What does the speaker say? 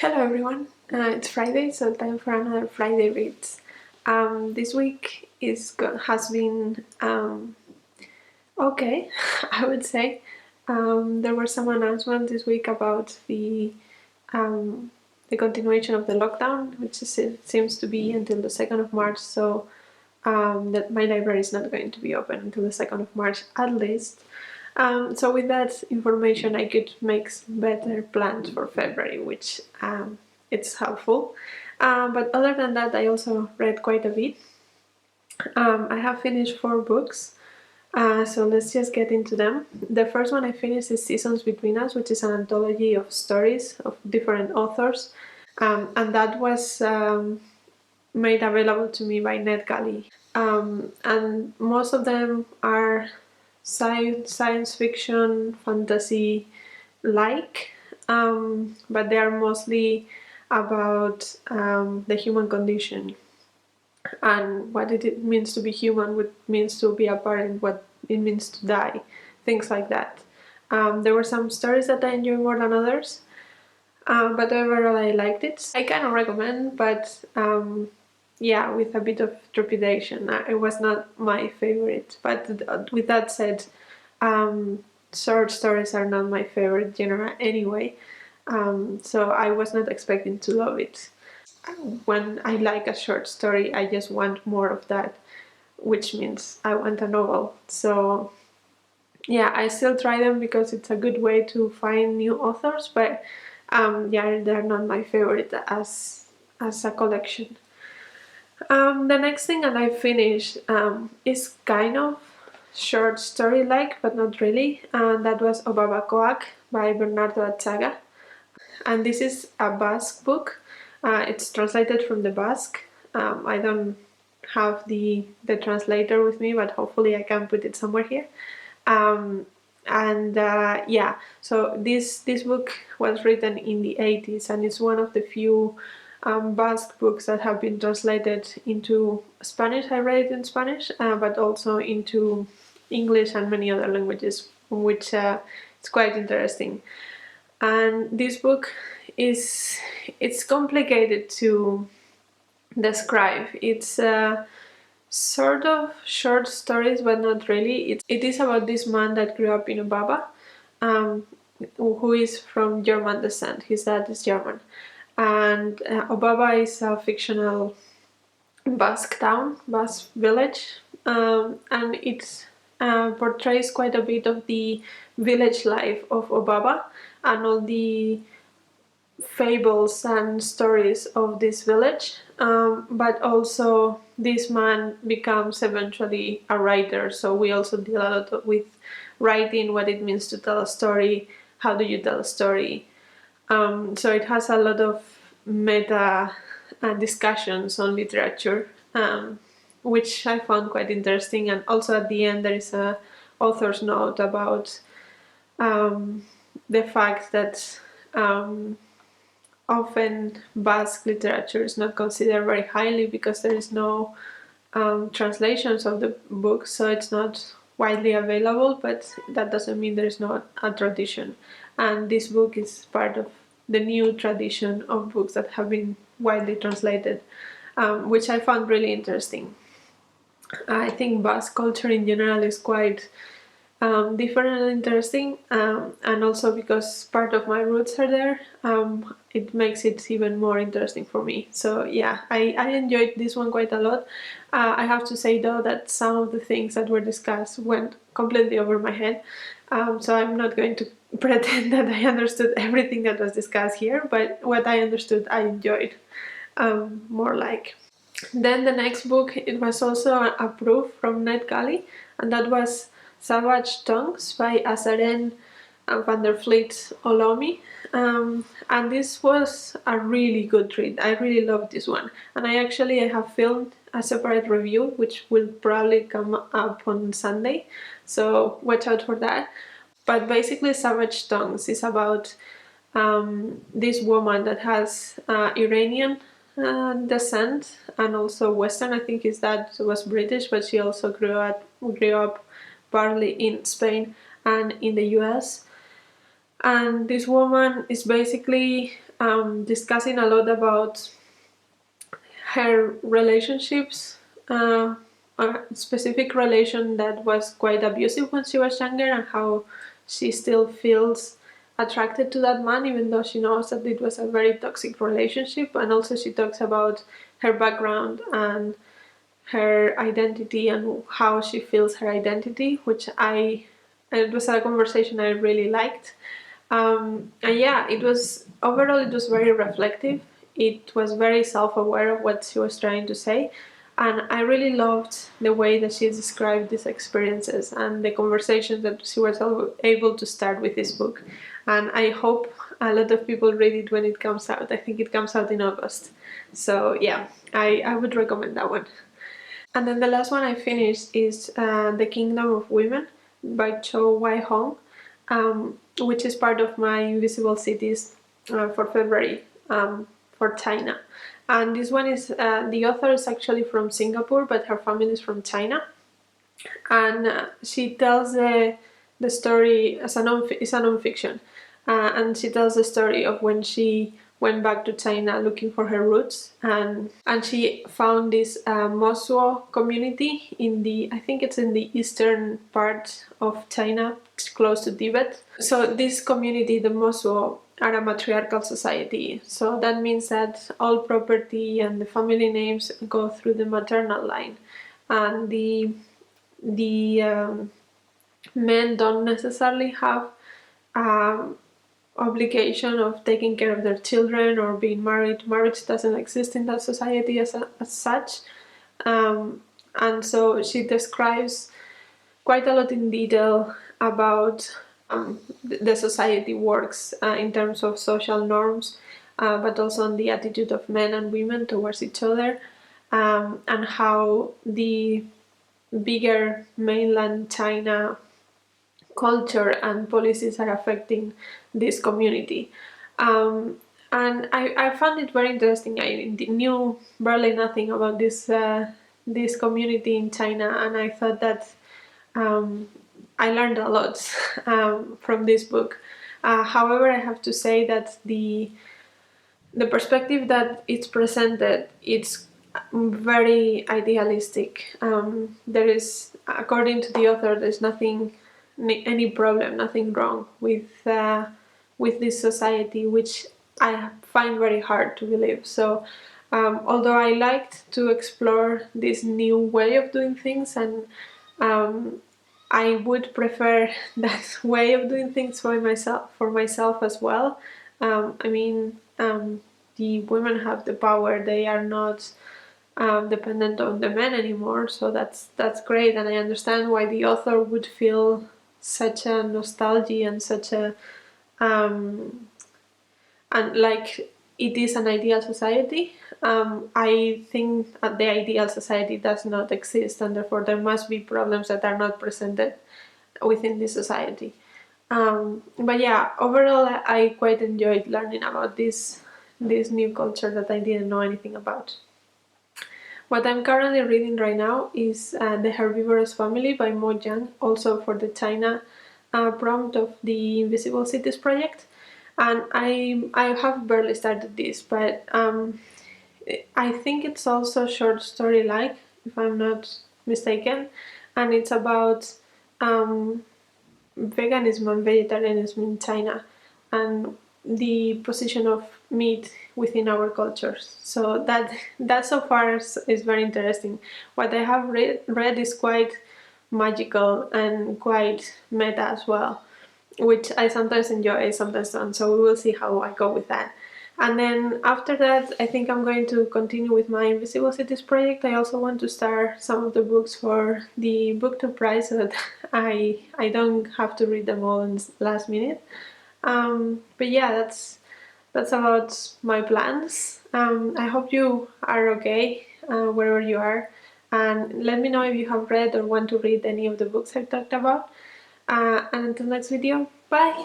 Hello everyone, it's Friday, so time for another Friday reads. This week has been okay, I would say. There were some announcements this week about the continuation of the lockdown, which seems to be until the 2nd of March, so that my library is not going to be open until the 2nd of March at least. So with that information I could make better plans for February, which it's helpful. But other than that, I also read quite a bit. I have finished 4 books, so let's just get into them. The first one I finished is Seasons Between Us, which is an anthology of stories of different authors, and that was made available to me by NetGalley. And most of them are science fiction, fantasy like, but they are mostly about the human condition and what it means to be human, what it means to be a parent, what it means to die, things like that. There were some stories that I enjoyed more than others, but overall I liked it. I kind of recommend, but yeah, with a bit of trepidation. It was not my favorite, but with that said, short stories are not my favorite genre anyway, so I was not expecting to love it. When I like a short story, I just want more of that, which means I want a novel. So yeah, I still try them because it's a good way to find new authors, but yeah, they're not my favorite as a collection. The next thing that I finished is kind of short story-like, but not really, and that was Obabakoak by Bernardo Atxaga. And this is a Basque book. It's translated from the Basque. I don't have the translator with me, but hopefully I can put it somewhere here. Yeah, so this book was written in the 80s, and it's one of the few Basque books that have been translated into Spanish. I read it in Spanish, but also into English and many other languages, which it's quite interesting. And this book it's complicated to describe. It's sort of short stories, but not really. It is about this man that grew up in Obaba, who is from German descent. His dad is German. And Obaba is a fictional Basque town, Basque village, and it portrays quite a bit of the village life of Obaba and all the fables and stories of this village, but also this man becomes eventually a writer, so we also deal a lot with writing, what it means to tell a story, how do you tell a story. So it has a lot of meta discussions on literature, which I found quite interesting, and also at the end there is a author's note about the fact that often Basque literature is not considered very highly because there is no translations of the books, so it's not widely available, but that doesn't mean there's not a tradition. And this book is part of the new tradition of books that have been widely translated, which I found really interesting. I think Basque culture in general is quite different and interesting, and also because part of my roots are there, it makes it even more interesting for me. So yeah, I enjoyed this one quite a lot. I have to say though that some of the things that were discussed went completely over my head, so I'm not going to pretend that I understood everything that was discussed here, but what I understood I enjoyed, more like. Then the next book, it was also approved from NetGalley, and that was Savage Tongues by Azareen and Vliet Oloomi. And this was a really good read. I really loved this one. And I have filmed a separate review, which will probably come up on Sunday, so watch out for that. But basically Savage Tongues is about this woman that has Iranian descent and also Western. I think his dad was British, but she also grew up partly in Spain and in the US. And this woman is basically discussing a lot about her relationships, a specific relation that was quite abusive when she was younger, and how she still feels attracted to that man even though she knows that it was a very toxic relationship. And also she talks about her background and her identity and how she feels her identity, which it was a conversation I really liked. And yeah, it was very reflective. It was very self-aware of what she was trying to say, and I really loved the way that she described these experiences and the conversations that she was able to start with this book. And I hope a lot of people read it when it comes out. I think it comes out in August. So yeah, I would recommend that one. And then the last one I finished is The Kingdom of Women by Choo Waihong, which is part of my Invisible Cities for February for China. And this one is, the author is actually from Singapore, but her family is from China. And she tells the story as it's a non-fiction. And she tells the story of when she went back to China looking for her roots, and she found this Mosuo community I think it's in the eastern part of China, close to Tibet. So this community, the Mosuo, are a matriarchal society. So that means that all property and the family names go through the maternal line, and the men don't necessarily have obligation of taking care of their children or being married. Marriage doesn't exist in that society as such. And so she describes quite a lot in detail about the society works in terms of social norms, but also on the attitude of men and women towards each other, and how the bigger mainland China culture and policies are affecting this community. And I found it very interesting. I knew barely nothing about this community in China, and I thought that I learned a lot from this book. However, I have to say that the perspective that it's presented, it's very idealistic. There is, according to the author, there's any problem, nothing wrong with this society, which I find very hard to believe. So although I liked to explore this new way of doing things, and I would prefer that way of doing things for myself as well. I mean, the women have the power; they are not dependent on the men anymore. So that's great, and I understand why the author would feel such a nostalgia and such a and like it is an ideal society. I think that the ideal society does not exist, and therefore there must be problems that are not presented within this society. But yeah, overall I quite enjoyed learning about this new culture that I didn't know anything about. What I'm currently reading right now is The Herbivorous Family by Mo Yang, also for the China prompt of the Invisible Cities project. And I have barely started this, but I think it's also short story-like, if I'm not mistaken, and it's about veganism and vegetarianism in China and the position of meat within our cultures. So that so far is very interesting. What I have read is quite magical and quite meta as well, which I sometimes enjoy, sometimes don't. So we will see how I go with that. And then after that, I think I'm going to continue with my Invisible Cities project. I also want to start some of the books for the BookTube prize so that I don't have to read them all in last minute. But yeah, that's about my plans. I hope you are okay wherever you are, and let me know if you have read or want to read any of the books I talked about. And until next video, bye!